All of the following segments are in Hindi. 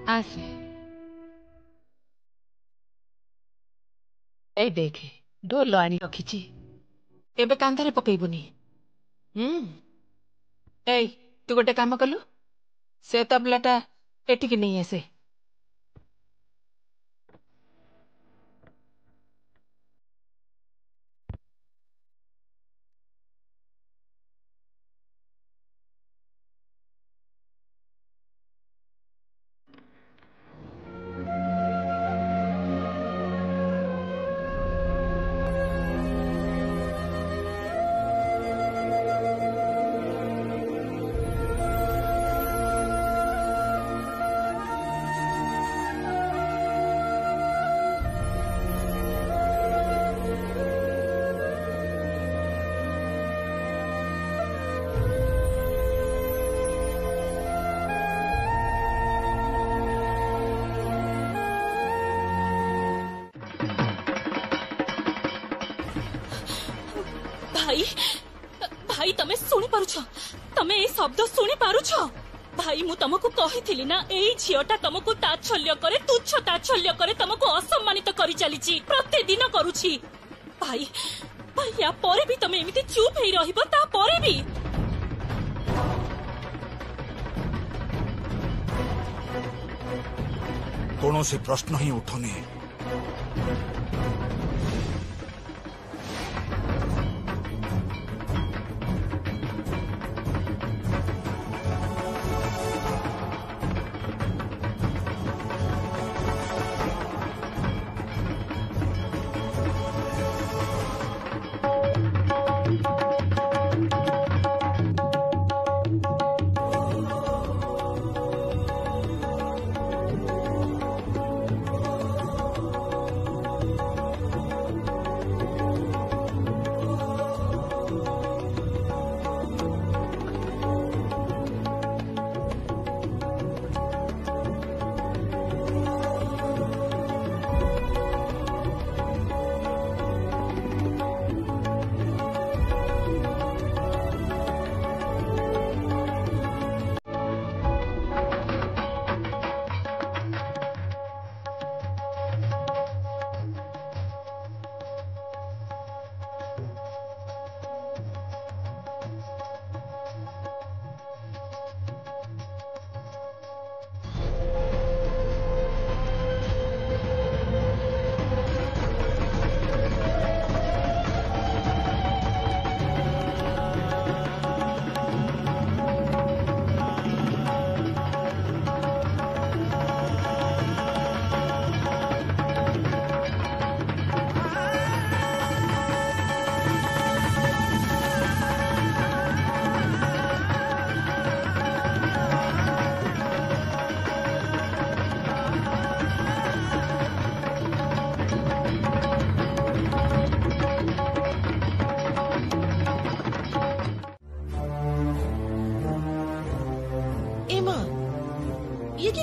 आसे ए देखे डोल आनी रखी एबे कांधारे पकईबुनी। ए तू गोटे काम कलु से तबलाटा एटिकी नहीं आसे। भाई भाई तमे सुनी पारुछ, तमे ए शब्द सुनी पारुछ? भाई मु तुमको कही ना एई झियोटा तुमको ताच्छल्य करे, तुच्छ ताच्छल्य करे, तुमको असम्मानित करी चलीची, प्रतिदिन करूची। भाई भाई या परे भी तमे एमिति चुप हेई रहिबो? ता परे भी कौनसी प्रश्न ही उठुनी।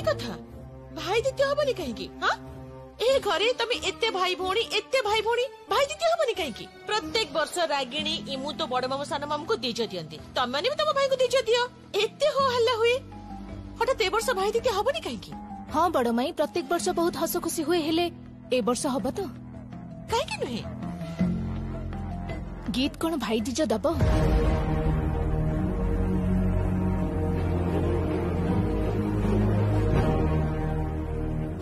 कथा भाई दीदी हबनी कहीं? हाँ ए घरे तमे एते भाई भौणी भाई दीदी हबनी कहीं? प्रत्येक वर्ष रागिणी इमु तो बड़ मामू सान मामू को दीज दियंती, तमे भी तम भाई को दीज दियो। एते हो हल्ला हुए हठात ए वर्ष भाई दीदी हबनी कहीं? हाँ बड़ माई प्रत्येक वर्ष बहुत हस खुशी हुए, हेले ए वर्ष हब तो कहीं नुहे? गीत कौन भाई दीज दब?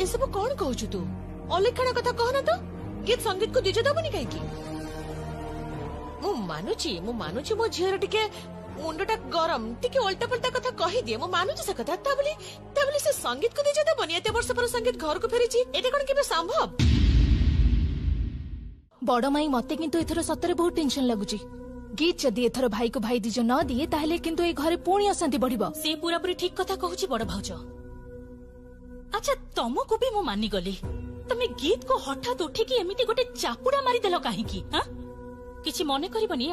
ये सब कौन कहू तू? अलेखण कथा कहना तो गीत संगीत को दीज दबनी कहीं? मु मानुची मो झीर टिके मुंडटा गरम टिके उल्टा पल्टा कथा कही दिए, मु मानुची से कथा। तबली से संगीत को दीज दबनी? एते वर्ष पर संगीत घर को फेरीची, एटा कोन केबे संभव? बड़ माई मते किंतु एथर सतरे बहुत टेंशन लगुची। गीत जदि एथर भाई को भाई दीज न दिए ताहले किंतु ए घरे पुणी अशांति बढ़िबो। से पूरा पूरी ठीक कथा कहूची बड़ भाउज। अच्छा तुमको भी मु मानी गली, तमे गीत को हठात उठिकी एमिति गोटे चापुड़ा मारी देलो काहेकी? हां किछि मने करबनी?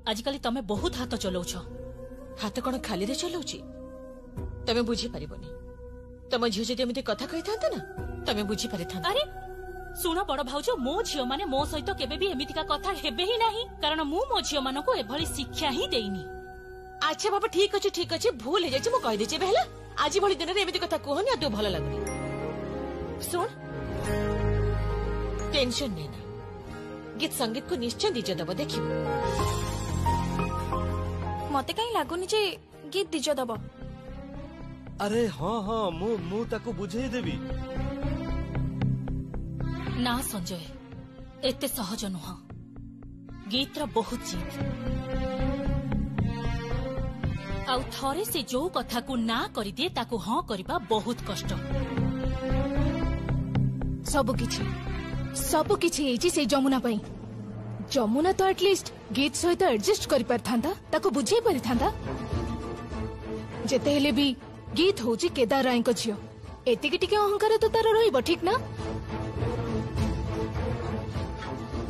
आजिकाली तमे बहुत हाथ चलाउछ। हाथ कोन खाली रे चलाउची? तमे बुझी परिबनी। तम झियो जदि एमिति कथा कहिथांत ना तमे बुझी परिथांत। अरे सुनो बड़ भाउज, मो झियो माने मो सहित केबे भी एमितिका कथा हेबे ही नाही, कारण मु मो झियो मानको एभली शिक्षा ही देइनी। अच्छा बाबा ठीक अछि भूल हे जाछि, मु कहि देछि बेहला आज भली दिन एमती कथा कहनी आ भल लगुनि सुन टेंशन लेना गीत संगीत को निश्चय दीज दब देख मते कहीं लागुनि जे गीत दीज दब अरे हाँ हाँ मु ताको बुझे देबी ना संजय एते सहज नुह गीतर बहुत जिद आउ थरे से जो कथा को ना करी दिए ताको हाँ करबा बहुत कष्ट सब किछि से जमुना पई जमुना तो एटलिस्ट गीत सहित एडजस्ट करि परथांदा ताको बुझे परिथांदा जेते हेले भी गीत होची केदार राय को झियो एतिकी टिके अहंकार तो तार रहिबो ठीक ना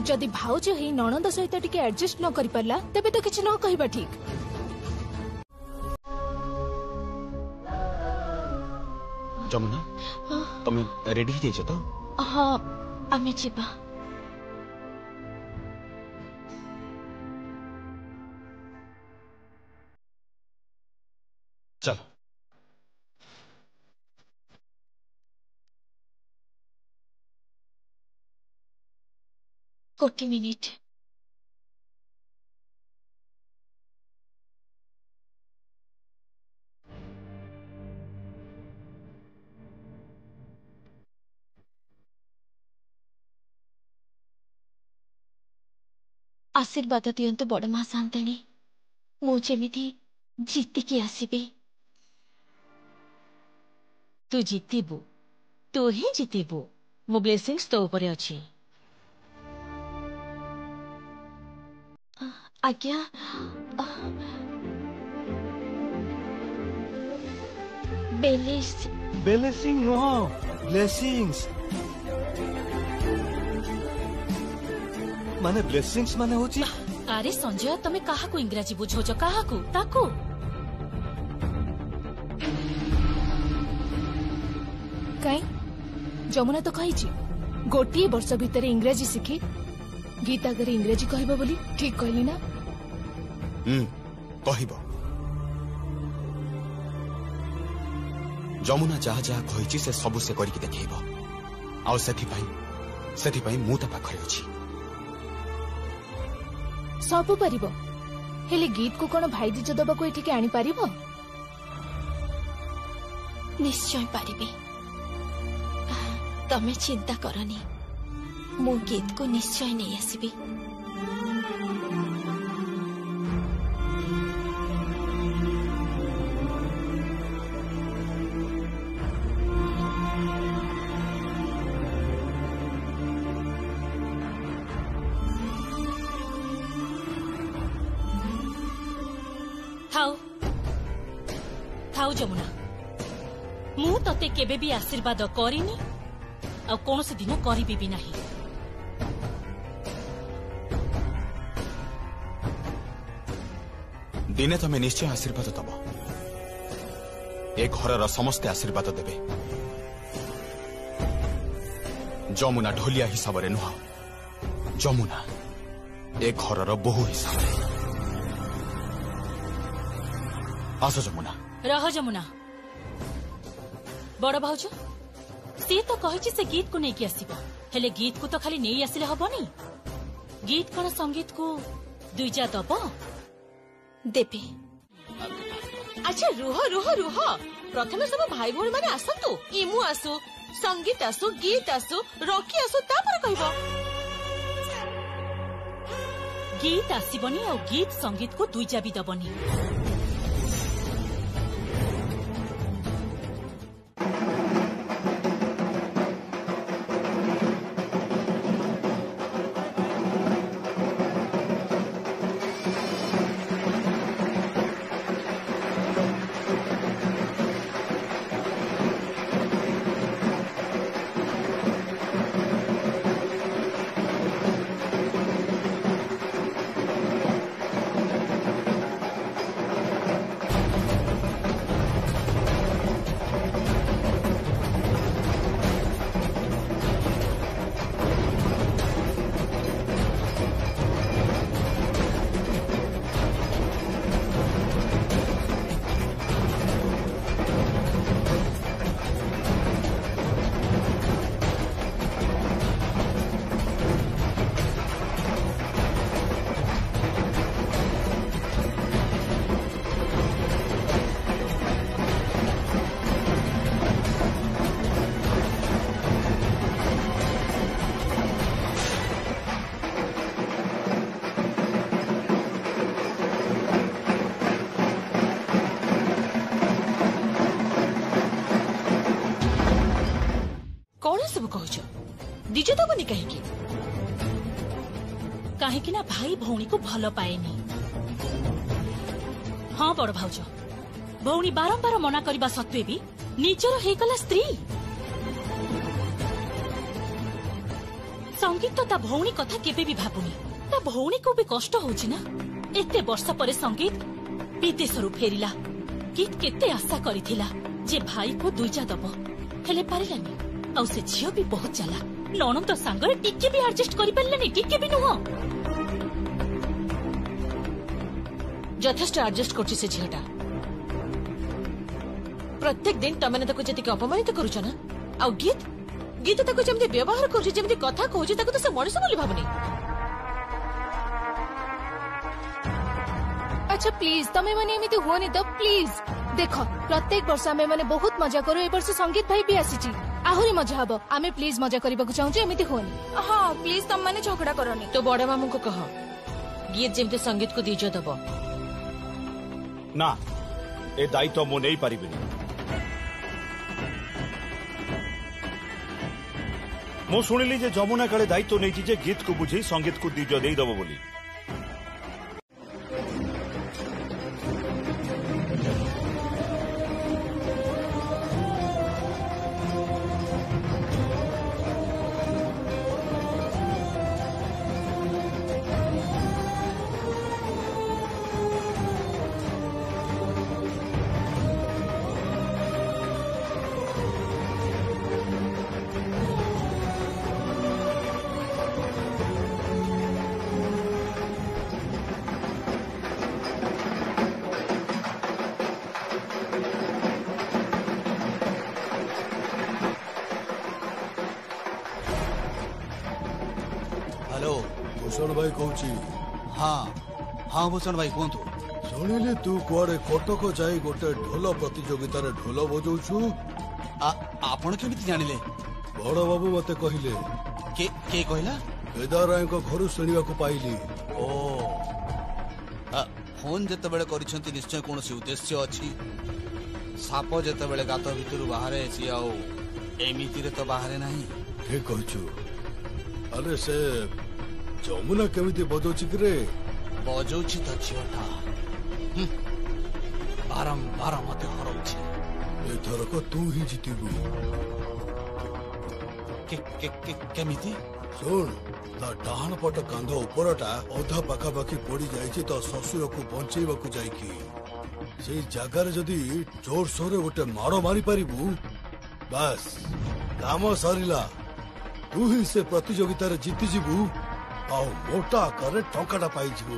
जदि भाउज ही नणंद सहित टिके एडजस्ट न करि परला तबे तो किछ न कहिबा ठीक जमुना तुम रेडी ही तो हाँ आमे जीवा चलो गोटे मिनिट आशीर्वाद दियंतु बड़ मां शांतणी मु जेमिति जीतिकी आसीबी तू जीतिबू तू ही जीतिबू मो ब्लेसिंग्स तो ऊपर अछि आज्ञा ब्लेसिंग नो ब्लेसिंग्स माने ब्लेसिंग्स माने होची अरे संजय तमे काहा को इंग्रजी बुझोज काहा को ताको कहीं जमुना तो कही गोटे वर्ष भितर इंग्रजी शिखी गीत आगे इंग्रजी कहबो बोली ठीक कहली ना कहब जमुना जहा जहा कही से सबु से करके देखब आउ सेथिपाई मु ता पाखरे अछि सबु परिबो हेले गीत को कोन भाई दीज दबा को एठी के आनी परिबो निश्चय पारिबे तमे चिंता करनी मु गीत को निश्चय नहीं आसबी थाउ जमुना मु तते केबे भी आशीर्वाद करिनी आ कौन से दिन करिबी भी नहीं दिने तमे निश्चय आशीर्वाद दब ए घर समस्ते आशीर्वाद देबे जमुना ढोलिया हिसाब रे नुह जमुना ए घर बहु हिसाब रे आस जमुना रह जमुना बड़ भाउज सी तो कही से गीत को नहीं आसब हेले गीत को तो खाली नहीं आसिले हबनी गीत कौन संगीत को दुईजा दब देबे अच्छा रुह रुह रुह प्रथमे सब भाई भौणी माने आसतु इमु आसु संगीत आसु गीत आसु रॉकी आसु तापर कहबो गीत आसबनी और गीत संगीत को दुईजा भी दबनी सब कहूछ दिजे दबनी कहीं कहीं ना भाई भौणी को भल पाएनी। हाँ बड़ भाउज भौणी बारंबार मना करने सत्वे भी निजर हेगला स्त्री। संगीत तो ता भौणी कथा केबे भी भाबुनी। ता भौणी को भी कष्ट होची ना। एते वर्ष परे संगीत विदेशरू फेरिला। गीत केते आशा करिथिला जे भाई को दुईजा दब हेले पारिलानी। आउ से झियो भी बहुत चला नणंद तो सांगरे टिके भी एडजस्ट करि पारलानी टिके भी नुह। यथेष्ट एडजस्ट करछि से झियोटा। प्रत्येक दिन तमने ताको जति अपमानित करूछ ना। आउ गीत गीत ताको जेमति व्यवहार करूछि जेमति कथा कहूछि ताको तो से मଣିଷ बोली भाबनी। अच्छा प्लीज तमे माने एमिति होनी तो प्लीज देख प्रत्येक वर्ष आमे माने बहुत मजा करू। ए वर्ष संगीत भाई भी आसीची आहुरी मजा हबो। आमे प्लीज मजा करबाकू चाहूची एमिति होनी। हाँ प्लीज तम माने झगड़ा करनी। तो बड़े मामू को कह गीत जेमति संगीत को दीजो दबो ना ए दायित्व मु नहीं पारिबिनी। मु सुनिली जे जमुना काले दायित्व नहीं जे गीत को बुझी संगीत को दीजो देई दबो बोली। हेलो भूषण भाई कहूची। हाँ हाँ भूषण भाई कहतु। शुणिली तू कुआडे कटक जाई गोटे ढोल प्रतियोगिता रे ढोल बजाउछु। आपण केमिति जानिले? बड़ बाबू मते कहिले। के कहला? केदाराय को घर सुनिबा को पाइली। ओ फोन जते बेले करिसंती निश्चय कोनोसी उद्देश्य अछि। साप जते बेले गात भितरु बाहरे सी आउ एमिति रे तो बाहरे नाही। ठीक कहछु। अरे से जमुना केमिति बजाउछि रे? बजाउछि त झियोटा बारंबार मते हरौछि। एथर को तू ही जितिबु। केमिति? सुन ता डाहन पट कांध उपरटा अधा पाखापाखि पड़ी जाइछि तो ससुर को बंचेबा को जाइकी से जगार जदि जोर सोरे गोटे मारो मारी पारिबु बस काम सरिला। तू ही से प्रतियोगिता रे जीति जीबू आउ मोटा करे टंकाटा पाई जीबू।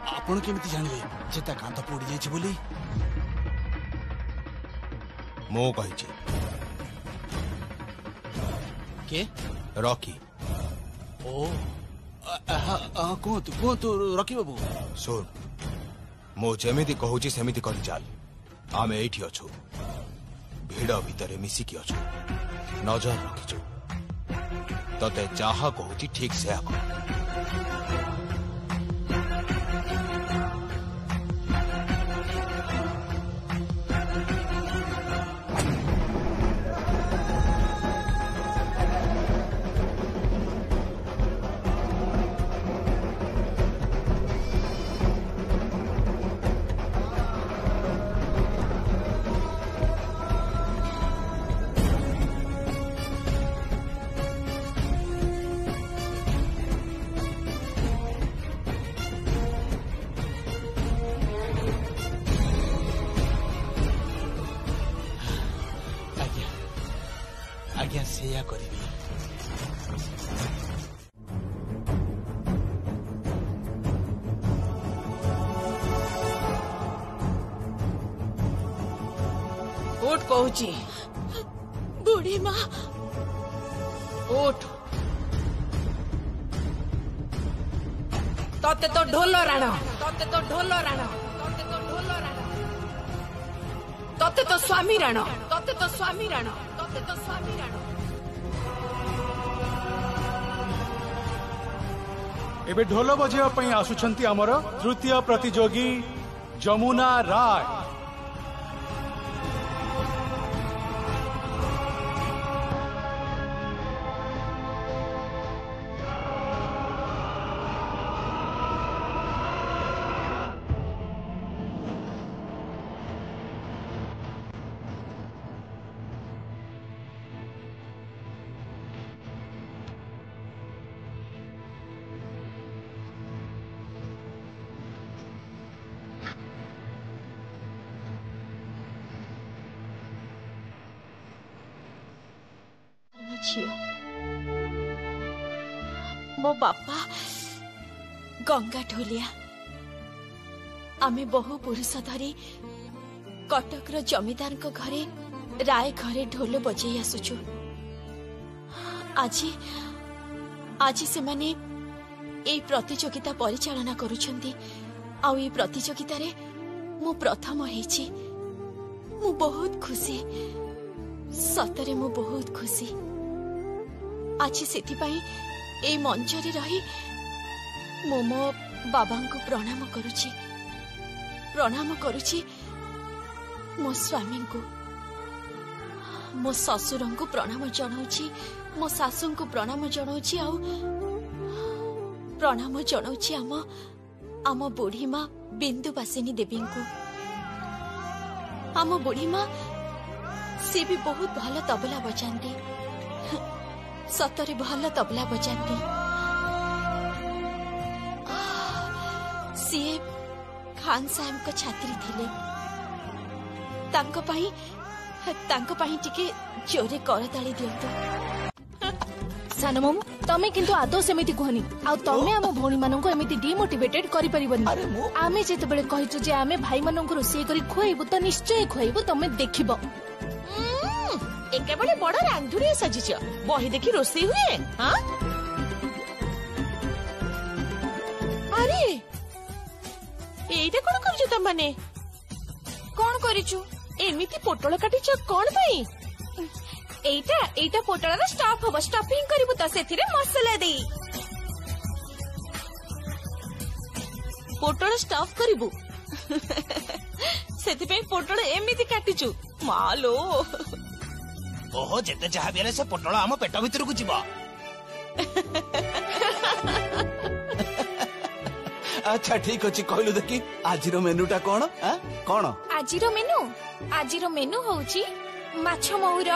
आपण केमिति जानिले जेता कांध पड़ी जाइछि बोली? मो कहिछि के रॉकी। ओ कहतु रॉकी बाबू। सुन मो जेमिति कहूची सेमिति करि चाल। आमे एठी अछु भिड़ भितरे मिसिकी अछु नजर रखिछु तते जहा कहूची ठीक से आको। आज्ञा सेया करिबी। उठ कहूची। बुढ़ी माँ उठ तते तो ढोल राण तते तो ढोल राण तते तो ढोल राण तते तो स्वामी राण तते तो स्वामी राण तते तो स्वामी राण। एबे ढोल बजेवा पई आसुछंती हमर तृतीय प्रतियोगी जमुना राय। झियो मो बापा गंगा ढोलिया आमे बहु पुरुष धरी कटक जमीदार घरे राय घरे ढोल बजे आसुचु आज आज से माने ए प्रतियोगिता परिचालना करुछंती आ ए प्रतियोगिता रे मु प्रथम हेछि मु बहुत खुशी सतरे मु बहुत खुशी आज सेति पई ए मंच रे रही मो मो बाबा को प्रणाम करुछि मो स्वामी को मो ससुर को प्रणाम जनाउछि मो सासू को प्रणाम जनाउछि आ प्रणाम जनाउछि आम बुढ़ी माँ बिंदुवासिनी देवी को आम बुढ़ी माँ सी भी बहुत भल तबला बजाती सतरे भल तबला बजाती सी खान साहब को छात्री थिले तांको पाई टिके जोरे करताली दियंतु सानो मामू तमे किंतु आदौ सेमिति कहनी आ तमे हम भौणी माननको एमिति डिमोटिवेटेड करि परिबनी आमे जेते बेले कहिछु जे आमे भाई माननको रोसई करी खोइबु त निश्चय खोइबु तमे देखिबो एके बड़े बड़ रांधुरी सजिछ बही देखि रोसई हुए हां अरे एइटा कोन करछु त माने कोन करिछु एमिति पोटल काटिछ कोन पई एइटा पोटलर स्टफ हबो स्टफिंग करिवु त सेथिरे मसाला देई पोटल स्टफ करिवु सेति पे पोटल एमिति काटिछु मालो ओहो जेते जहा बेले से पोटल हम पेट भीतर को जीवा अच्छा ठीक अछि कहलु देखि आजिरो मेनूटा कोन कोन आजिरो मेनू होउची माछ महुर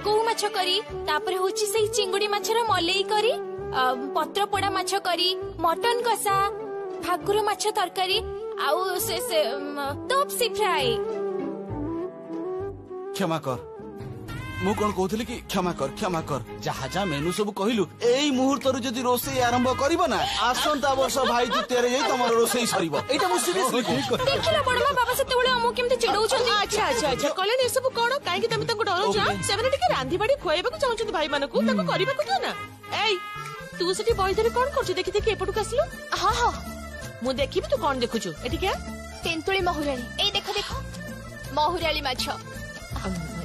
को माछ करी तापर होउची से चिंगुडी माछर मलेई करी पत्र पोड़ा माछ करी मटन कसा भाकुर माछ तरकारी आउ से तोपसी फ्राई क्षमा कर मु कोन कहथली कि क्षमा कर जहा जा मेनू सब कहिलु एई मुहूर्त रु जदी रोसई आरंभ करिवो ना आसंता वर्ष भाई द्वितीय जाई तमर रोसई सरिवो एटा मु सीरियसली देखिला बड़मा बाबा सेते बेले हमु केमते चिड़ौ छथि अच्छा कले ने सब कोन काहे कि तमे तंको डरो जा सेबने टिके रांधी बाडी खोएबा को चाहू भाई मानको तंको करिबा को दियो ना एई तू सेठी बॉयधरे कोन करछु देखि एपटु आसलु हां मु देखिबि तू कोन देखुछु एठी के तेंतुली महुराली ए देखो महुराली माछ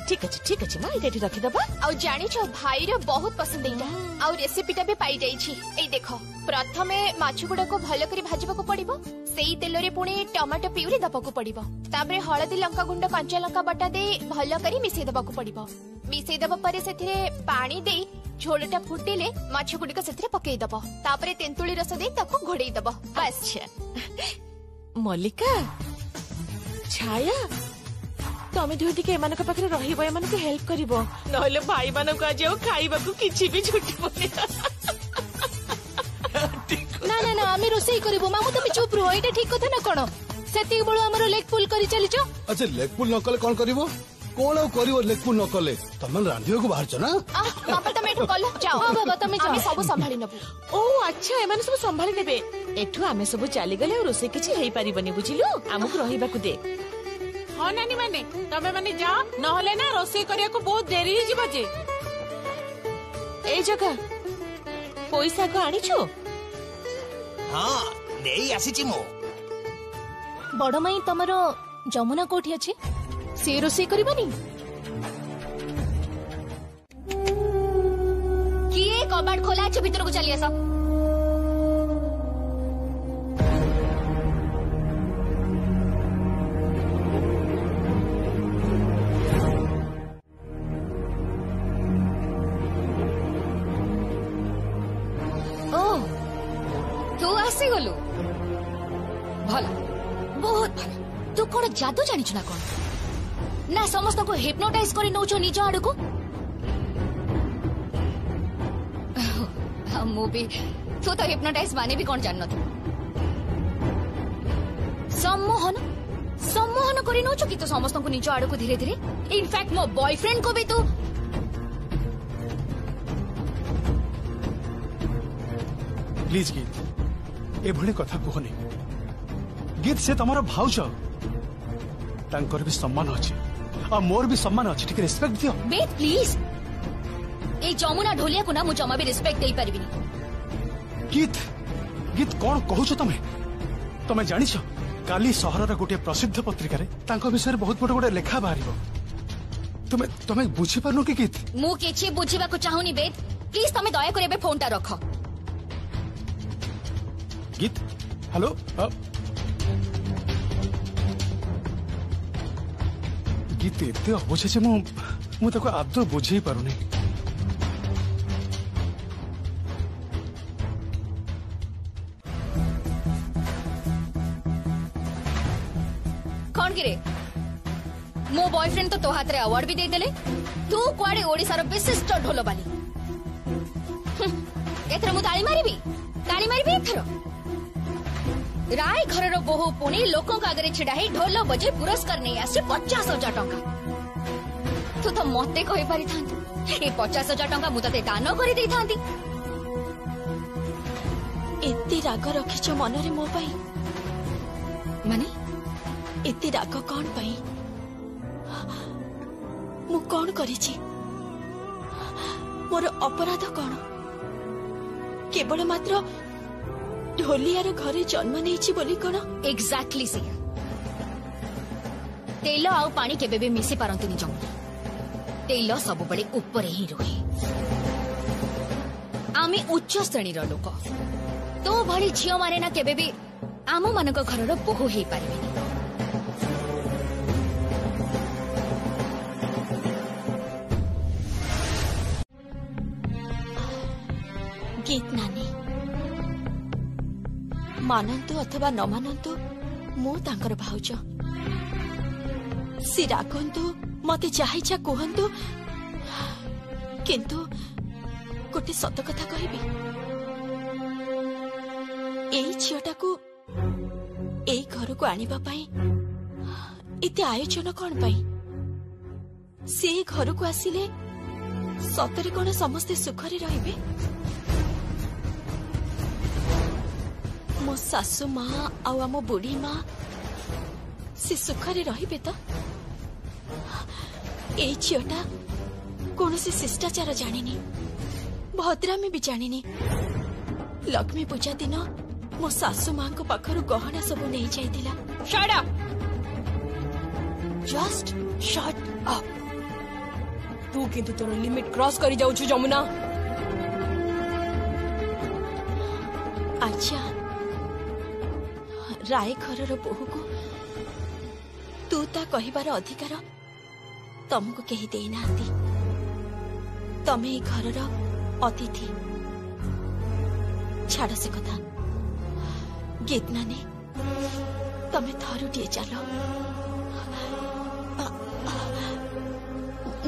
ठीक अछि मां एठी रखि दबा आ जानि छ भाई रे बहुत पसंद एटा आ रेसिपीटा भी पाई जाई छी ए देखो प्रथमे माछ गुडा को भलो करी भाजबा को पड़िबो सेई तेल रे पुणी टमाटो प्यूरी दबा को पड़िबो ताबरे हळदी लंका गुंड कंचा लंका बटा दे भलो करी मिसै दबा को पड़िबो मिसै दबा परे सेथिरे पानी दे झोलटा फुटिले माछ गुडी को सेथिरे पकेई दबो ताबरे तेंतुली रस दे ताको घोड़ेई दबो अच्छा मल्लिका छाया तमे दुईटी के एमानक पाखरे रहिबो एमानक हेल्प करिवो नहले भाई मानक आज खाइबा को किछि भी छुटिबो ना आमे रोसई करिवो मामू तमे चुप रहो एटा ठीक कथा ना कोन सेति बळो हमरो लेग पुल करी चली छ अच्छा लेग पुल न कले कोन करिवो कोन करिवो लेग पुल न कले तमन रांधियो को बाहर छ ना बाबा तमे एठो कल जाओ हां बाबा तमे जाओ सब संभाली नबु ओ अच्छा एमान सब संभाली नेबे एठो आमे सब चली गले रोसई किछि हेई परिबनी बुझिलु हमक रहिबा को दे हाँ नानी माने तमे माने जाओ नहले ना रोसई करिया को बहुत देरी ही जीव जे ए जगह पैसा को आनी छु हां नेई आसी छि मो बड़ माई तमरो जमुना कोठी अछि से रोसई करबनी किए कबाड़ खोला अछि भीतर को चली आसा गलु भला बहुत भला तू कौन जादू जानिछु ना कौन ना समस्त को हिप्नोटाइज करी नौछो निज आड़ को मु भी तू तो हिप्नोटाइज माने भी कौन जानन सम्मोहन सम्मोहन करी नौछो कि तो समस्त को निज आड़ को धीरे धीरे इनफैक्ट मो बॉयफ्रेंड को भी तू प्लीज गीत एभली कथा कहनी गीत से तुम भाउज तांकर भी सम्मान अच्छे और मोर भी सम्मान अच्छे ठीक रेस्पेक्ट दियो वेट प्लीज ए जमुना ढोलिया को ना मु जमा भी रेस्पेक्ट दे परिबिनी गीत गीत कौन कहूछ तमे जानिछ काली सहरर गोटे प्रसिद्ध पत्रिका तांको विषय बहुत बड़ गोटे लेखा बाहरिबो तुमे तुमे बुझी पारनो कि गीत मु किछि बुझिबा को चाहुनी वेद प्लीज तमे दया करे बे फोनटा रख गीत हेलो गीत एते अबुझे जे मु ताको आदौ बुझी पारुनी कौन गिरे मो बॉयफ्रेंड तो तो हाथ रे अवार्ड भी दे देले तू कुआडे ओडिसा रो विशिष्ट ढोल बाली एथर मु ताली मारिबी एथर राय घर रो बहु पुणी लोकों का आगे छिड़ा ही ढोल बजे पुरस्कार नहीं आसी 50,000 टंका तू तो मते कहि पारि थांतु ए 50,000 टंका मु तते दान करि देई थांती एत्ते राग रखिछ मन रे मो पई माने एत्ते राग कोन पई मु कोन करिछि मोर अपराध कोन केवल मात्र ढोलियार घरे जन्म नहीं बोली कौन एक्जाक्टली से तेल आ पानी केबे भी मिसी पारंतुनी जमुना तेल सब बड़े ऊपर ही रहे आमे उच्च श्रेणी रो लोक तो भली झियो माने ना केबे भी आम मानक घर रो बहु हे पारिबेनी गीत नानी मानंतु अथवा न मानंतु मु तांकर भाउज सी राखंतु मते चाहिछा कहंतु किंतु गोटे सत कथा कहबी एई झियोटा को एई घर को आनिबा पई इते आयोजन कोन पई से घर को आसिले सतरे कोन समस्ते सुखरे रहिबे मो सासु माँ आउ आम बुढ़ी माँ से सुखरे रहिबे तो ए झियोटा कौन से शिष्टाचार जानिनी भद्रामी भी जानिनी लक्ष्मी पूजा दिन मो सासु माँ को पाखरु गहना सब नहीं जाइतिला shut up just shut up तू किंतु तोर लिमिट क्रॉस करी जाउछु जमुना अच्छा राय घर बोहू को तू ता कहिबार अधिकार तुमको कही देना तमे घर अतिथि छाड़ से कथा गीत नानी तमे थरुटिए चल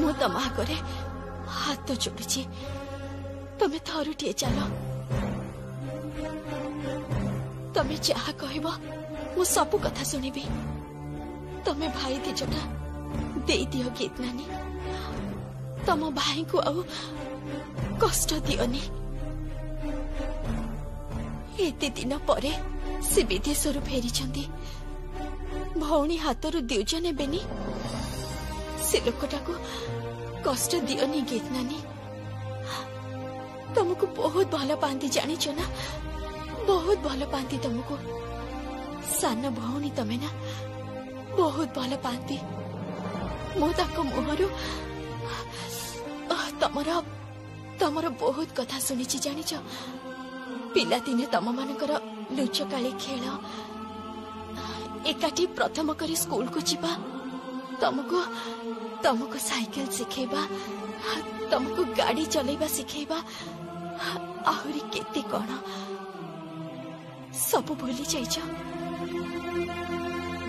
मु तम आगे हाथ जोड़ी तमे थरुटिए चल तमे जहा कहब मु सबु कथा सुनिबी तमे भाई दिजटा दे दियो गीत नानी तम भाई को आउ कष्ट दियोनी एते दिन परे से विदेशरु फेरी भौणी हाथरू दिउज नेबेनी से लोकटा को कष्ट दियोनी गीत नानी तुमको बहुत भल पाती जानिच ना बहुत भल पाती तुमको सान भौणी तमे ना बहुत भल पाती मु ताको मुहरु तमर बहुत कथा सुनी जानिच पिला दिने तम मानकर लुचकाली खेल एकाठी प्रथम करी स्कूल को जीवा तुमको साइकिल सिखेबा तुमको गाड़ी चलेबा सिखेबा आहुरी केते कोन सब भूली जाइछ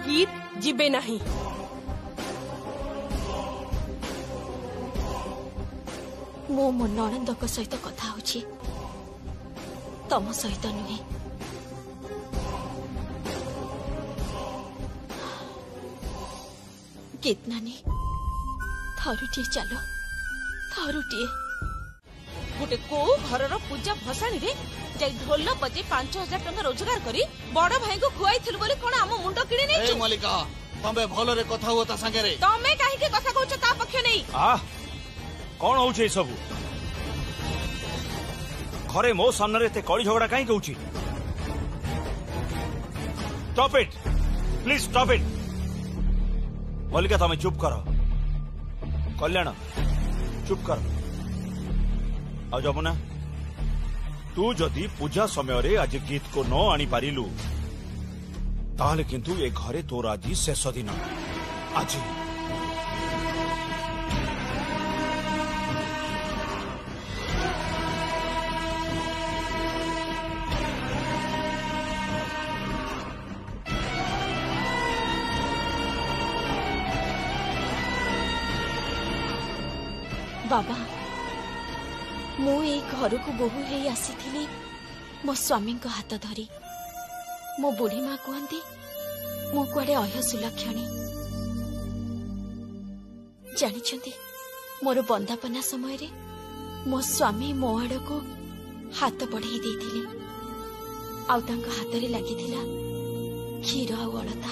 गीत जीबे नहीं मो मो ननंद सहित कथा होची तम सहित नुहे गीत नानी थरुटिए चलो थरुटिए गोटे को घर पूजा भसाणी रे যাই ঢোল বজে 5000 টাকা রোজগার করি বড় ভাই को খুয়াইছিল বলি কোন ଆମ মুন্ড কিনে নেই। ए मल्लिका तमे भलरे कथा हो ता संगे रे तमे काहे के कथा कहउछ ता पक्ष नहीं। कौन होउछे सब घरे मो सामने ते कड़ी झगड़ा काहे कहउची? Stop it please stop it. Mallika तमे चुप करो। कल्याण चुप कर। आ जमुना तू जदि पूजा समय रे आज गीत को न आनी पारिलु ताहले किंतु ए घरे तोर आज शेष दिन आज बाबा मु ए घर को बोहू है आसी मो स्वामी हाथ धरी मो बुढ़ी माँ कहती मो कुआडे अयसुलक्षणी जानी मोर बंदापना समय रे मो स्वामी मो आड़ को हाथ बढ़ाई देथिले आउ तांका हाथ रे लागिथिला क्षीर आ अलता।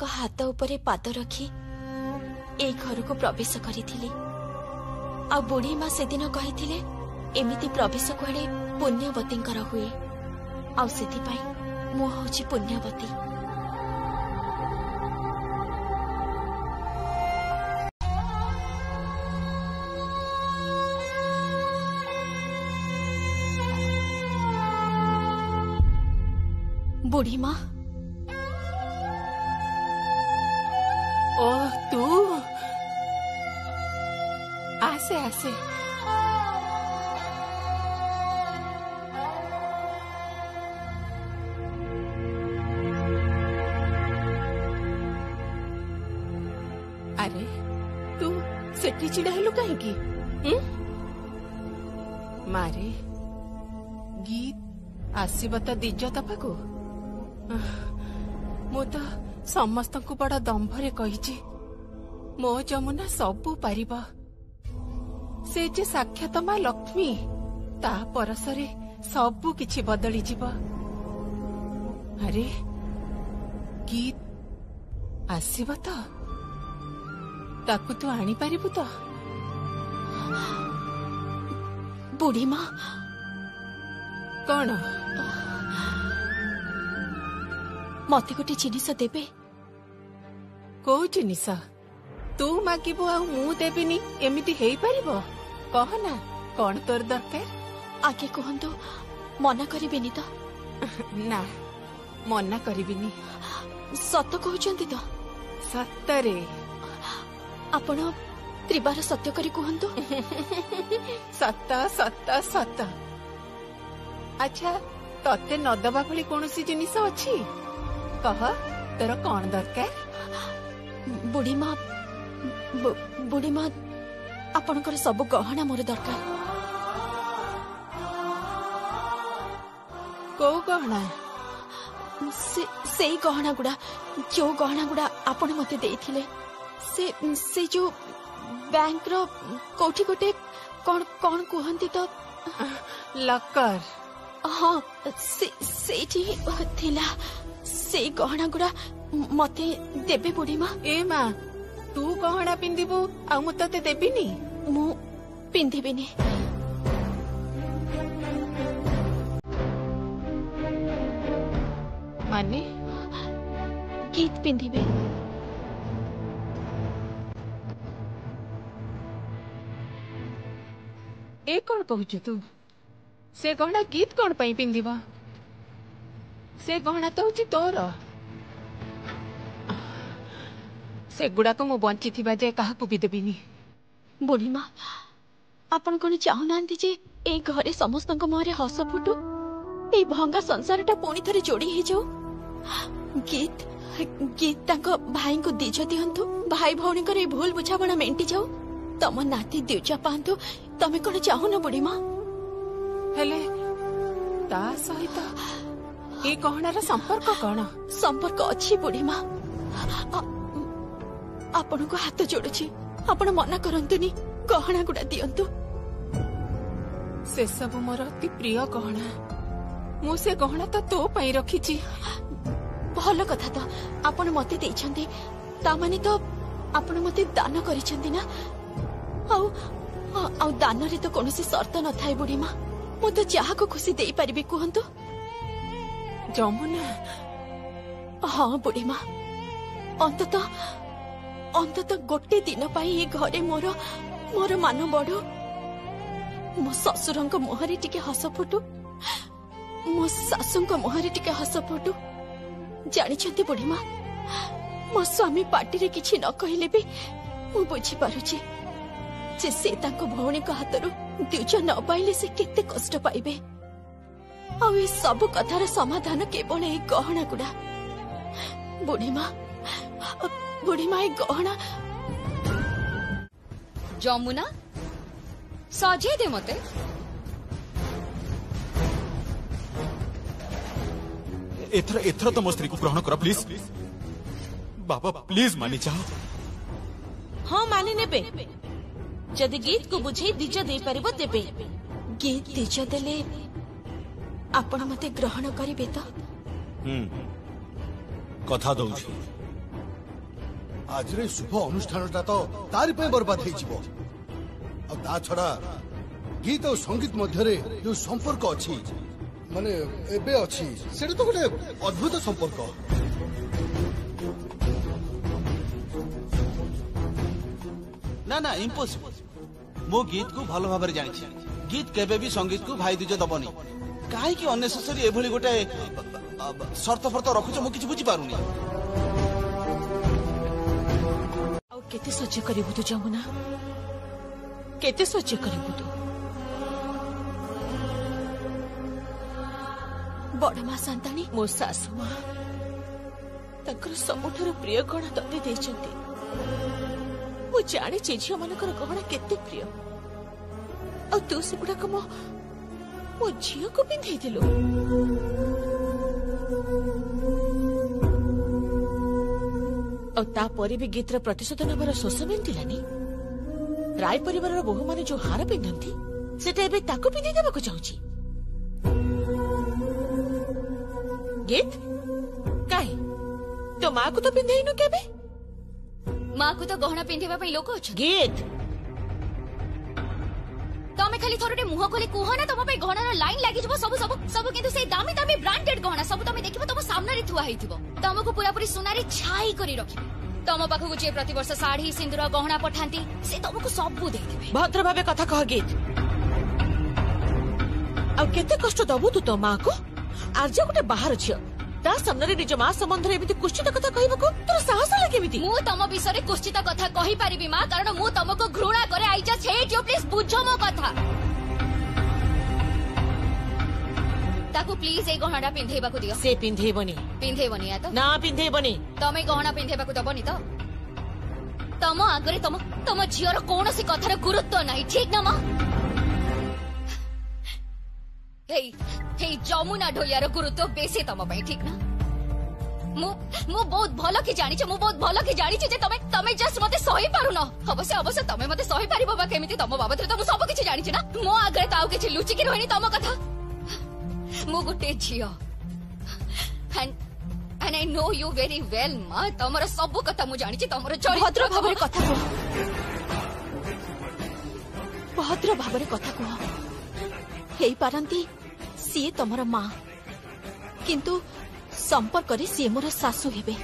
हाथ उपरे पाद रखी ए घर को प्रवेश करी आ बुढ़ी माँ से दिन कही एमिति प्रवेश कुआड़े पुण्यवती हुए आउ से मु हूँ पुण्यवती। बुढ़ी माँ ओ तू आसे आसे अरे तू सेठी चिड़ा हेलु कहीं मारे गीत आसब तो दिज तफाकू मु तो समस्त को बड़ा दंभरे कही मो जमुना सबू पारिब से जे साक्षात मां लक्ष्मी ता परसरे सबू किछि बदली जीव। अरे गीत आसीब तो ताकू तू आनी पारिबु तो? बुढ़ी माँ कौन मते गोटे जिनिस देबे? को जिनिस तू मागिबो आ मु देबिनी एमिति हेई परिबो? कहना कौन तोर दरकार? आगे कहंतु मना करिबेनी तो? ना मना करिबिनी। सत कहउचंती तो? सत्तरे आपण त्रिबार सत्य करी कहंतु। सत सत सत। अच्छा तते न दबा भली कोनोसी जिनिस अछि? कह तोर कौन दरकार? बुढ़ी माँ आपणकर सब गहना मोर दरकार। को गहना? से गहना गुड़ा जो गहना गुड़ा आपण मते देइथिले से जो बैंक रो कोठी गोटे कौन कौन कहंती तो लकर हाँ सेठी थिला से गहना गुड़ा मते देबे बुढ़ी माँ ए माँ तू गहना पिंधिबु आ मु तते देबिनी मु पिंधिबिनी माने गीत पिंधिबे ए कौन कहूचु तू से गहना गीत कौन पई पिंधिबा से गहना तो होची तोर से गुड़ाक मु बंची थिबा जे काहाकू भी देबिनी बुढ़ी माँ आपण कौन चाहूनांती जे ए घरे समस्त मुहरे हस फुटू ए भंगा संसार टा पुणी थरे जोड़ी ही जाऊ गीत गीत तांको भाई को दीज दियंतु भाई भौणी करे भूल बुझाबणा मेंटी जाऊ तम नाती दिवजा पांतु तमे कौन चाहू न बुढ़ी माँ हेले ता सहित ए गहनार संपर्क कौन संपर्क अच्छी बुढ़ी माँ आपण को हाथ जोड़ुछि आपण मना करंतुनी गहना गुड़ा दियंतु से सब मोर अति प्रिय गहना मु से गहना तो तो पई रखिछि भल कथा तो आपण मते देइछन्ती ता माने तो आपण मते दान करिछन्ती ना आउ दान रे तो कोनोसी शर्त न थाए बुढ़ी माँ मु तो चाहा को खुशी देई परिबे कहंतु जमुना हाँ बुढ़ी माँ अंतत गोटे दिन पाई ये घरे मोर मोर मान बढ़ू मो ससुरंक मुहरे टिके हस फुटू मो सासुंक मुहरे टिके हस फुटू जानिछन्ती बुढ़ी माँ मो स्वामी पार्टी रे किछि न कहिले भी मु बुझी पारुछि जे से तांको भौणी को हातरू द्विज न पाइले से केते कष्ट पाइबे आ ए सब कथार समाधान केवल ए गहना गुड़ा बुढ़ी माँ गहना जमुना सजे दे मते एथर तो मो स्त्री को ग्रहण कर प्लीज बाबा प्लीज मानी जाओ हाँ मानि नेबे जदि गीत को बुझे दीज दे परिबो देबे गीत दीज देले आपण मते ग्रहण करिवे तो कथा दउछि आज रे शुभ अनुष्ठानटा तो तारि पे बर्बाद हे जिवो आ ता छडा गीत और संगीत मध्य रे जो संपर्क अछि माने एबे अछि सेटा तो गोटे अद्भुत संपर्क ना ना इम्पॉसिबल मो गीत को भलो भाबरे जानि छी गीत केबे भी संगीत को भाई दिज दबनी काहे कि अननेसेसरी एभली गोटे शर्त फर्त रखुछ मु किछ बुझी पारुनी आउ केते सह्य करिबु तू जमुना केते सह्य करिबु तू बड़ माँ शांतानी मो सासु माँ तकर सबुठारु प्रिय गहना तते देइछन्ती मु जाने झियो मानकर गहना केते प्रिय आ तू सेगुड़ा को मो झियो को पिंधै दिलु और तापरे भी गीतर प्रतिशोध नबर शोष मिलतिलानी राय परिवार बोहू माने जो हार पिंधंती सेटा एबे ताको पिंधै देबाको चाहूची गीत काहे तो माँ को तो पिंधैनु केबे माँ को तो गहना पिंधेबा पई लोक अछि गीत तमे खाली थोरटे मुह खोली कुह ना तम पे गहनार लाइन लागि जबो सब सब सब किंतु से दामी दामी ब्रांडेड गहना सब तमे देखिबो तम सामने रे थुआ हेतिबो तमको पूरा पूरी सुनारी छाई करी रखिबे तम पाखु जे प्रति वर्ष साड़ी सिंदूर गहना पठांती से तमको सब दे देबे भद्र भाबे कथा कह गीत आ केते कष्ट दबु तू तो माँ को आज गोटे बाहर छियो ता सामने रे निज माँ संबंध रे एमिति कुश्चित कथा कहबको तोर साहस लागे एमिति मु तम विषय रे कुश्चित कथा कहि परिबी माँ कारण मु तमको घृणा करे आइजा छेटियो प्लीज बुझो मो कथा ताकू प्लीज ए गहनाटा पिंधेबाकू दियो से पिंधेबनी या तो ना पिंधेबनी तमे गहना पिंधेबाकू दबनी तो तम आगरे तम झियर कोनोसी कथार गुरुत्व नाही ठीक ना माँ हे जमुना ढोलियार गुरुत्व बेसी तम पई ठीक ना मु बहुत भलो कि जानी मु बहुत भलो कि जानी जे तमे तमे जस्ट मते सही पारुन अवश्य अवश्य तमे मते सही पारिबो बा केमिति तम बाबत रे त मु सब किछि जानी ना मो आगे ताऊ किछि लुचि कि रहनी तम कथा मु गुटे झियो and I know you very well मा तमर सब कथा मु जानी तमर भद्र भाबरे कथा को भद्र भाबरे कथा को हेई पारंती सी तमर मां किंतु संपर्क रे सी मोर सासू हेबे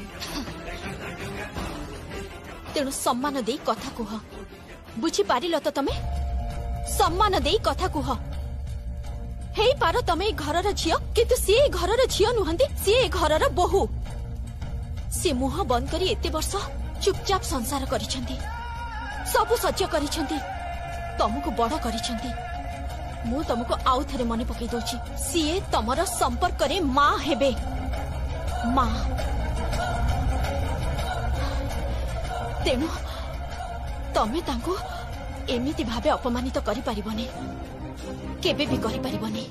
तेणु सम्मान देई कथा कुह बुझी पारिल तो तमे सम्मान देई कथा कुह हेई पार तमे घरर झियो किंतु सी घरर झियो नुहंती सी घरर बोहू सी मुह बंद करी एते वर्ष चुपचाप संसार करिसेंती सब सज्ज करिसेंती तमको बड़ करिसेंती मु तमको आउ थरे मने पकई दोची सीए तमर संपर्क रे मां हेबे मां तेणु तमे तांको एमिति भाबे अपमानित करि परिबने केबे भी करि परिबने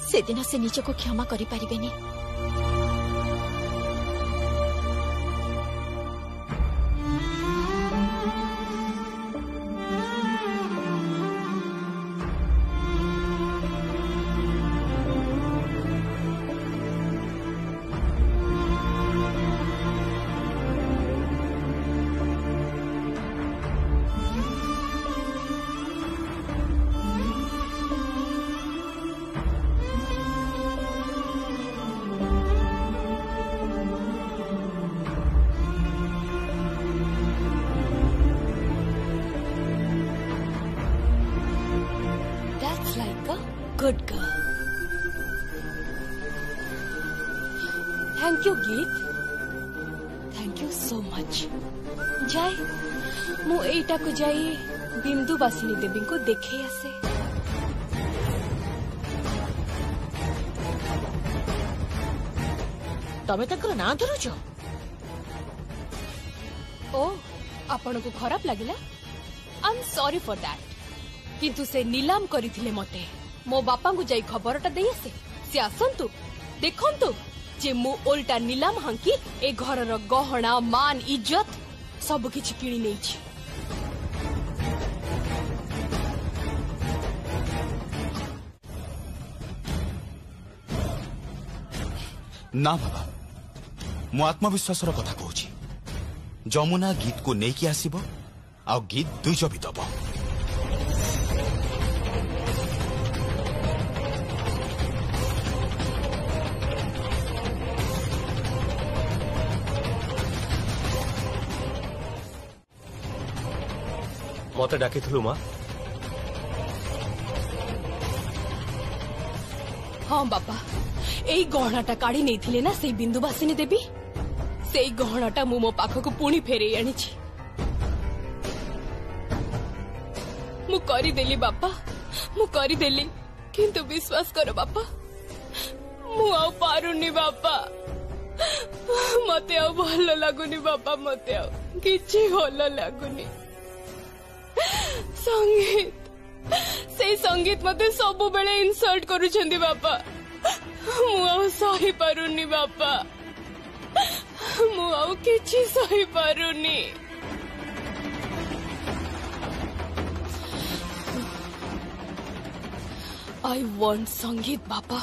से दिन से निजको क्षमा करि परिबेनी गुड गर्ल थैंक यू गीत थैंक यू सो मच जाए मु एटा को जाई बिंदु वासिनी देवी को देखे आसे तमे तकर ना धरुछ ओ आपण को खराब लागिला I am sorry for that किंतु से नीलाम करिथिले मते मो बापा को जाई खबरटा देई आसे से आसंतु देखंतु जे मु ओल्टा नीलाम हांकी ए घरर गहना मान इज्जत सब किछि किणी नै छी ना बाबा मु आत्मविश्वास कथा कहूची जमुना गीत को नेकी आसीबो आ गीत दुई भी दबो मते डाकिथलु मा हाँ बापा एई गहनाटा काढ़ी नहीं ना से बिंदुवासिनी देवी से गहनाटा मु मो पाखक पुणी फेरे आनी मु करिदेली बापा मु करिदेली किंतु विश्वास करो बापा मु आउ पारुनी बापा मते आउ भल लागुनी बापा मते आउ किछि भल लागुनी संगीत से संगीत मते सबु बेले इनसल्ट करूछंदी बापा मु आउ सही पारुनी बापा मु आउ किछि सही पारुनी आई वांट संगीत बापा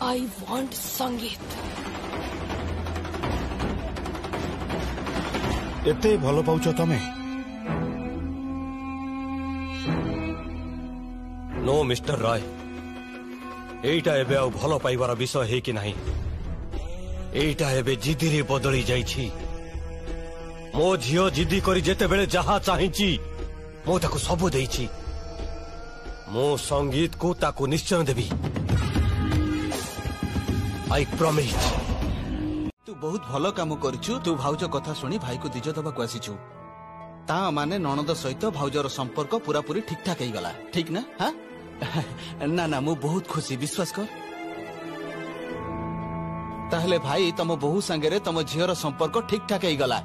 आई वांट संगीत एते भलो पाउछ तमे नो मिस्टर राय एटा एबे आउ भलो पाइबार विषय है कि नहीं एटा एबे जिदी रे बदली जाइछि मो झियो जिदी करी जेते बेले जहा चाहिछि मो ताको सब देइछि मो संगीत को ताको निश्चय देबी आई प्रॉमिस तू बहुत भलो काम करछु तू भाउज कथा सुनी भाई को दिज दबा को आसीछु ता माने ननद सहित भाउजर संपर्क पूरा पूरी ठीक ठाक ही गला ठीक ना हां ना ना मु बहुत खुशी विश्वास कर ताहले भाई तम बहु संगे रे तम झियर संपर्क ठीक ठाक ही गला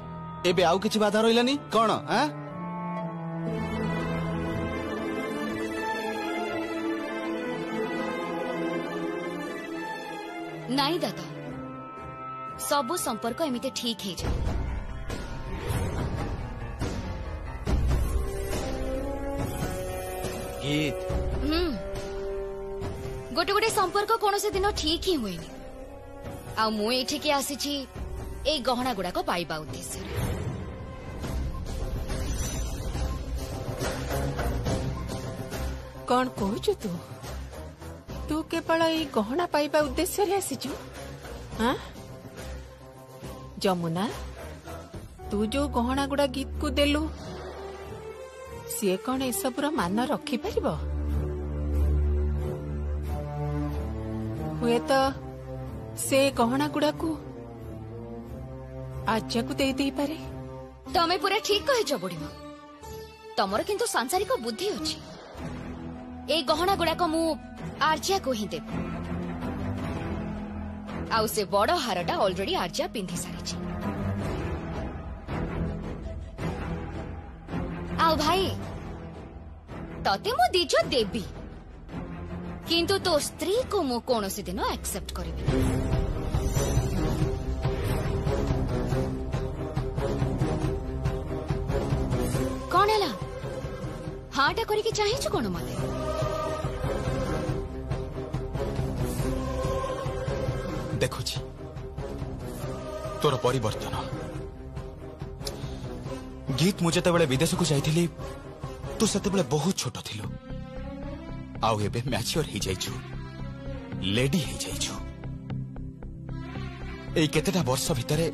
एबे आउ किछि बाधा रहिलानी कोन हां नाई दादा सबु संपर्क एमिते ठीक है जाए। गीत गोटे गोटे संपर्क कौन से दिन ठीक ही हुए आ मु एठिके आसीछि ए गहना गुड़ाक पाइबा उद्देश्य। कौन कहूचु तू तू केवल ये गहना पाइबा उद्देश्य रे आसीचु? हाँ जमुना तू जो गहना गुड़ा गीत को देलु सी कौन ए सबुर मान रखी पारिबो? हुए तो से गहना गुड़ा को आज्ञा को दे पारे। तमे पूरा ठीक कहिଛ बुढ़ीमा। तमर किंतु सांसारिक बुद्धि अछि। ए गहना गुड़ा को मु आर्या को ही देब। आउ से बड़ हारटा ऑलरेडी आर्या पिंधि सारिछि। आउ भाई तते मु दीज देबी किंतु तो स्त्री को मु कौनसी दिन एक्सेप्ट करिबि। कौन है हाटा करिके चाहिछु कोन मते? देखुछि तोर परिवर्तन। गीत मु जेतेबेले विदेश को जाइथिली तू सेतेबेले बहुत छोट थिलु। आउ एबे मैच्योर ही जाइछु, लेडी ही जाइछु। ए केतेटा वर्ष भितरे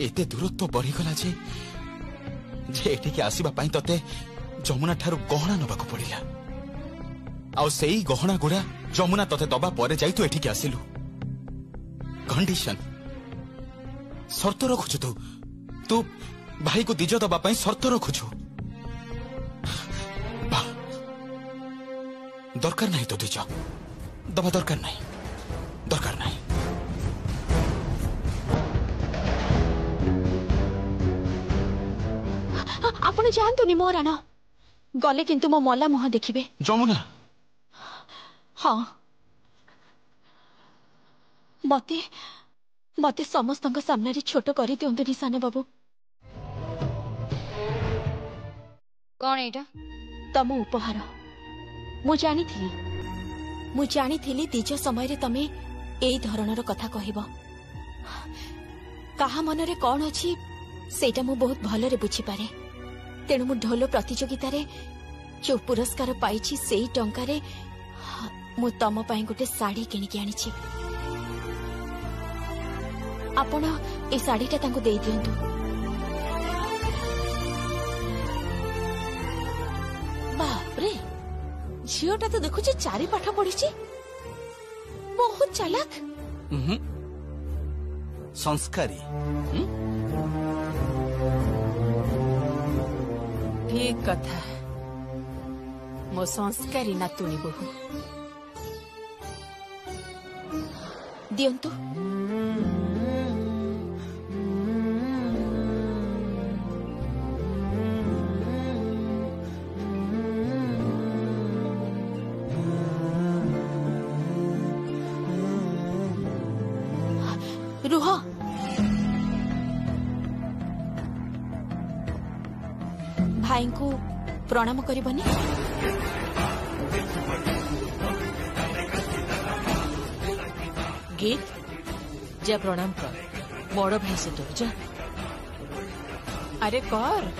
एते दूरत्व बढ़ी गला जे एठिके आसीबा पई तते जमुना ठारू गहना नबाको पड़िला। आउ सेई गहना गुड़ा जमुना तते दबा परे जाई तू एठिके आसिलु। कंडीशन शर्त रखुछु तू भाई को दिज दबा पई शर्त रखुछु। दरकार नहीं तो दिज दबा दरकार नहीं, दरकार नहीं। आपण जानतुनी मो राणा गले किंतु मो मला मुह देखिबे। जमुना हाँ मते मते समस्तक सामने रे छोट करी दियंतु निशाने बाबू। कौन एटा? तम उपहार। मु जानी थी दिज समय रे तमे एई धरणर कथा कहिबो। काहा मनरे कौन अछि सेटा मु बहुत भलरे बुझी पारे। तेणु मु ढोल प्रतियोगिता रे जो पुरस्कार पाइछि सेई टंका रे मु तम पई गोटे साड़ी किनि के आनिछि। आपण ए साड़ीटा तांको देई दियंतु। बाप रे झियोटा तो देखुछि चारि पाठ पढ़िछि, बहुत चालाक। संस्कारी। ठीक कथा मो संस्कारी नातुणी बहु। दियंतु रुह। भाई को प्रणाम करबनी। गीत जा प्रणाम कर बड़ भाई से तो जा। अरे कर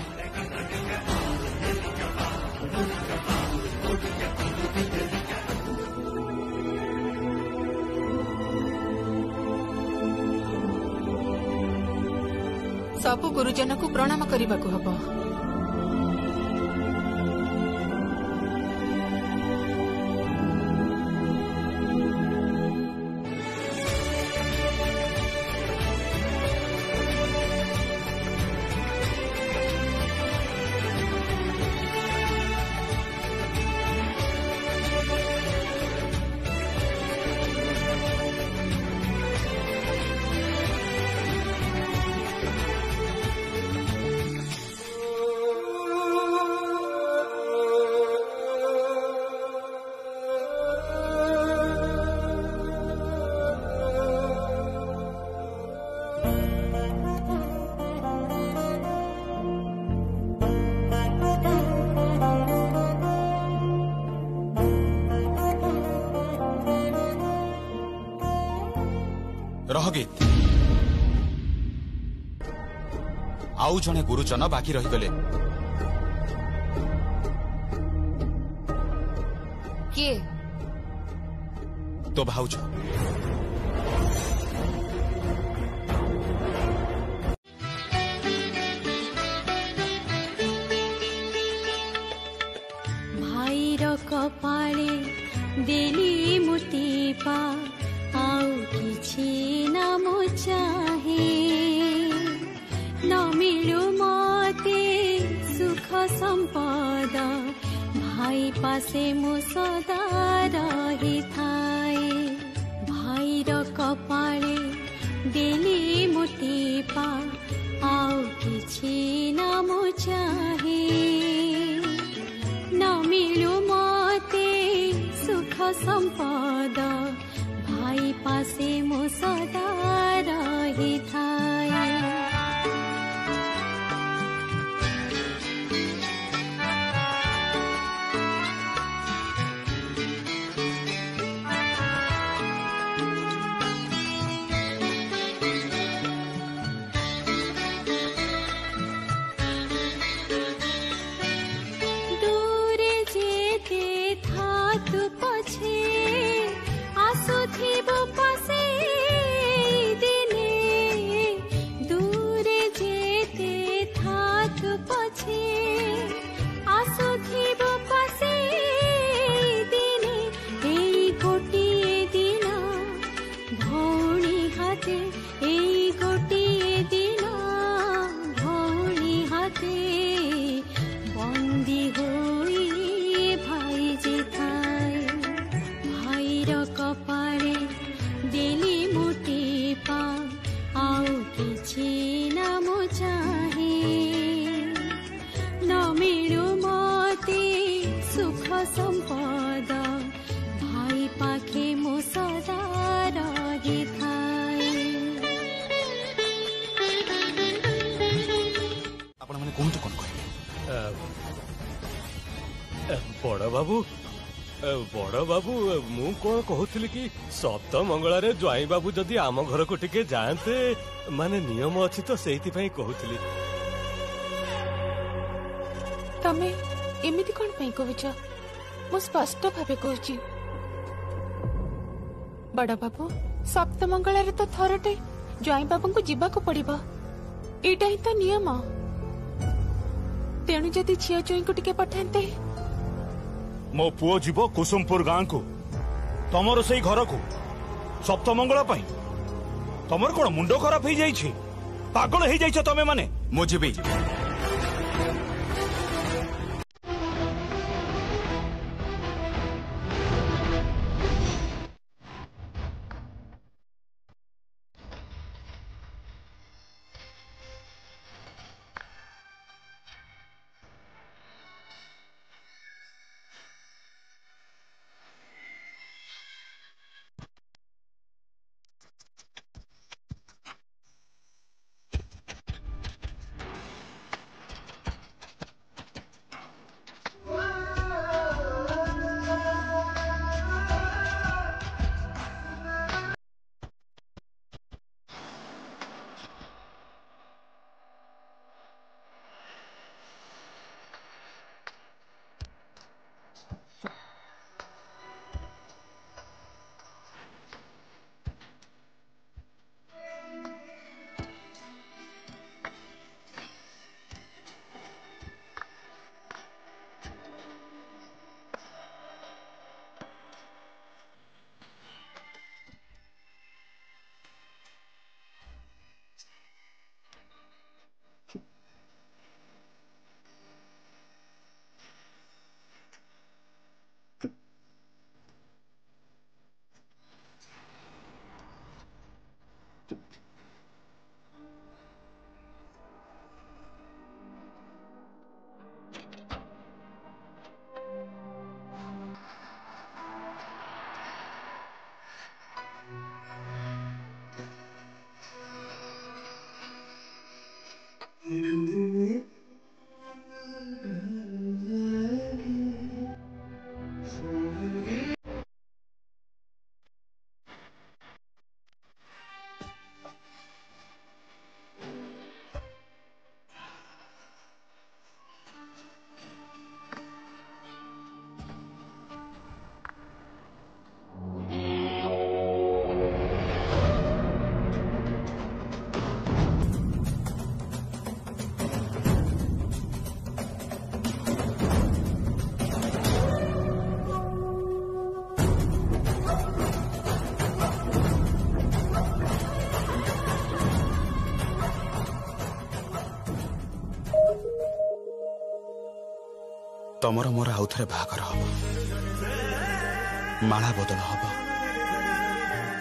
सबु गुरुजन को प्रणाम करने को हब। गीत आउ जने गुरुजन बाकी रहीगले किए तो भाउज भाईर कपाळे देली मुटीपा आउ किछि नाम चाहे न मिलु मते सुख संपद भाई पासे मो सदा रही थाए भाईर कपाळे देली मुटीपा आउ किछि नाम चाहे न मिलु मते सुख संपद भाई पासे मो सदा रही थाए संपद भाई पाखे मो सदा रही थाए आपण माने कोन कोन कहले बड़ बाबू मु कौन कहूली कि सप्त मंगल ज्वाई बाबू जदि आम घर को टिके जाते माने नियम अच्छी तो से कहूली तमे एमिति कोन पई कहूछ मु स्पष्ट भावे कहूची बड़ बाबू सप्त मंगल तो थरटे ज्वाई बाबू को जीवा को पड़िबो एटा ही तो नियम तेणु जदि झियो चोई को टिके पठाते मो पुओ जीव कुसुमपुर गाँ को तमर से घर को सप्त मंगल तमर कौन मुंड खराब हो जाइए पागल हो जाइए तमे माने मुझे भी तमर मोर आउ थे बाहागर हम माला बदल हम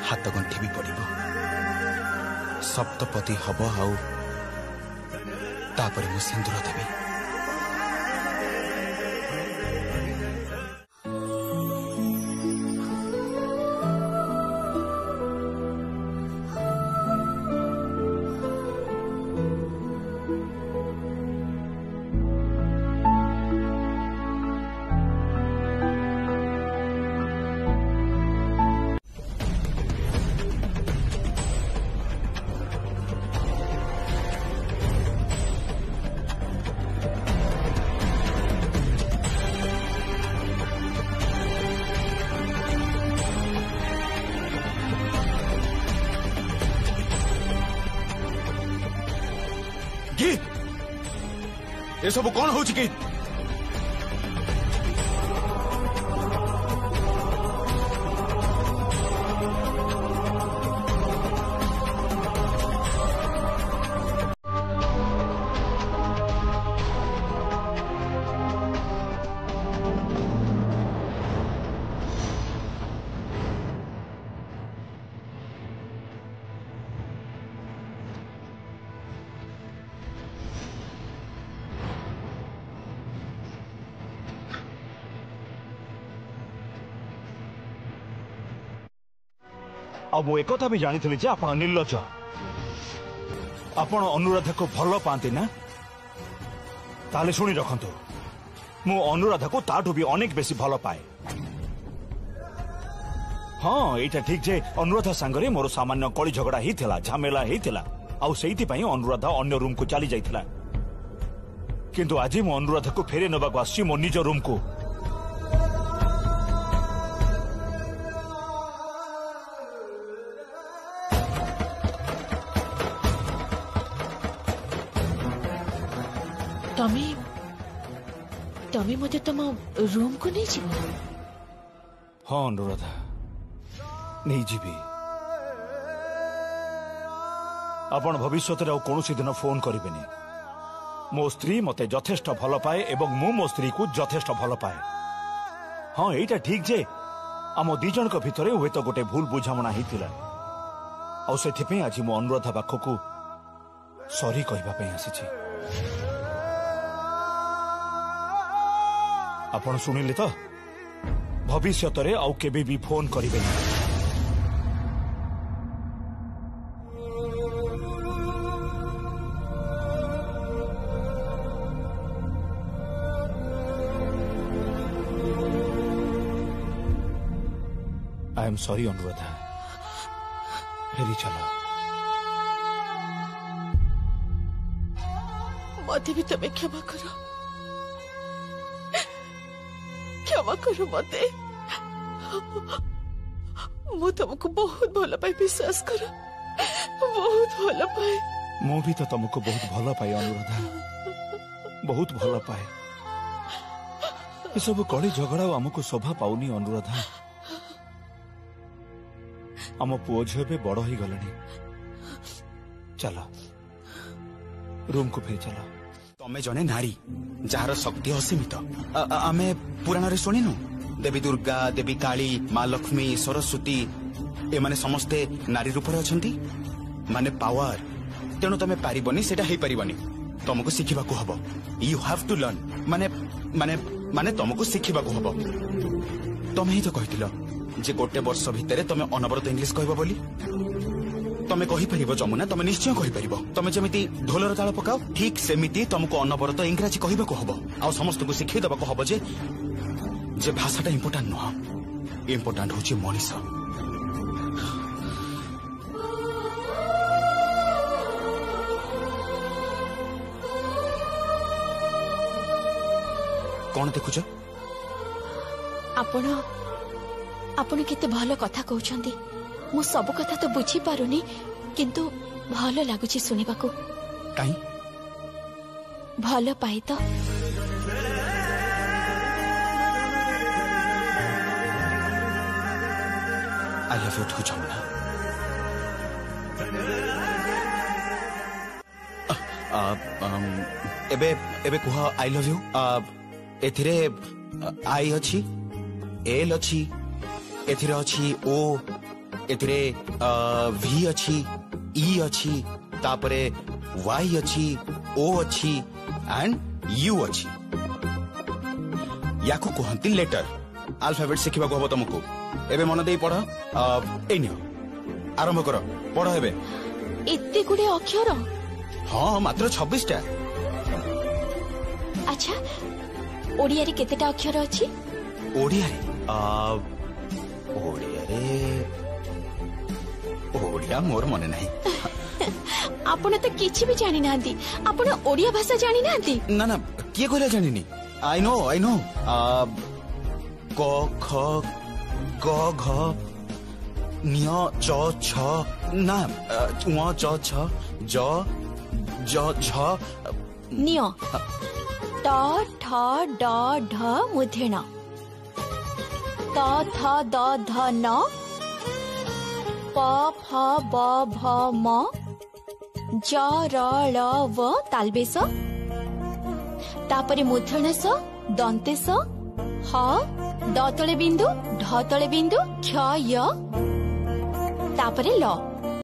हाथ गंठी भी पड़ सप्तपदी हम आपर मु सिंदूर देवी ये सब कौन हो गीत मु एक भी जानी जे आप निर्लज आपण अनुराधा को भल पाती ना ताले शुणी रखंतु मु अनुराधा को ताठू भी अनेक बेसी भल पाए। हाँ एटा ठीक जे अनुराधा सांगरे मोर सामान्य कली झगड़ा ही थिला झमेला ही थिला आउ सेइति पई अनुराधा अन्य रूम को चली जाइथिला किंतु आज मु अनुराधा को फेरे नबा को आसी मो निज रूम को तमे मते तम रूम को नहीं जीव। हाँ अनुराधा नहीं जीवी आपण भविष्य कौन दिन फोन करेनि मो स्त्री मते यथेष्ट भल पाए एवं मु मो स्त्री को यथेष्ट भल पाए। हाँ एटा ठीक जे आम दी जन भितर हुए तो गोटे भूल बुझामणा होता से आज मो अनुराधा पाखक सॉरी कहवाई आसी आपण शुणिले तो भविष्य आउ केबे भी फोन करें। आई एम सॉरी अनुराधा फेरी चलो मते भी तमें क्षमा करो मते मु तुमको बहुत भल पाए विश्वास कर बहुत भल पाए मु भी तो तुमको बहुत भल पाए अनुराधा बहुत भल पाए ये सब कली झगड़ा आमको शोभा पाउनी अनुराधा आम पुओ झील भी बड़ ही गले चलो रूम को फिर चलो तमें जने नारी जार शक्ति असीमित आमे पुराण रे सुनिनु देवी दुर्गा देवी काली माँ लक्ष्मी सरस्वती एमाने समस्ते नारी रूप अछंती माने पावर तेणु तमे पारिबनी सेटा हे पारिबनी तुमको शिखिबा को हबो यू हैव टू लर्न माने माने माने तुमको शिखिबा को हबो तमे ही तो कहितिलो जे गोटे वर्ष भितरे तमे अनवरत इंग्लिश कहबो बोली तमे कहि परिबो जमुना तमे निश्चय कहि परिबो तमे जेमिति ढोलर ताल पकाओ ठीक सेमिति तुमको अनवरत इंग्राजी कहबा को हबो आ समस्त को शिखै दबा को हबो जे भाषाटा इम्पोर्टाट नुह इम्पोर्टाट होची मनीष कौन देखुच आपण आपण केते भल कथा कहउछंती मु सब कथा तो बुझी पारुनी किंतु भल लागुची सुनिबा को काई भल पाई तो I love you too, Jamuna. एबे एबे कुहा I love you. एथिरे आई अच्छी एल अच्छी एथिरे अच्छी ओ एथिरे वी अच्छी ई अच्छी तापरे वाई अच्छी ओ अच्छी एंड यू अच्छी याकू कहती लेटर अल्फाबेट शिखा हम तुमको एबे मन दे पढ़ आरंभ कर पढ़ एबे एते गुडे अक्षर हाँ मात्र 26टा अच्छा ओडिया रे केतेटा अक्षर अछि ओडिया रे ओडिया मोर मने नहीं आपण तो किछि भी जानि नांती आपण ओडिया भाषा जानि नांती ना ना किए कहला जानिनी आई नो क ख ग घ न्य च छ ना व च छ ज ज झ नियो ट ठ ड ढ मुधेण त थ द ध न प फ ब भ म ज र ळ व तालबेस तापरे मुधेणस दन्तेस ह द तळे बिंदु ढ तळे बिंदु क्ष य तापरे ल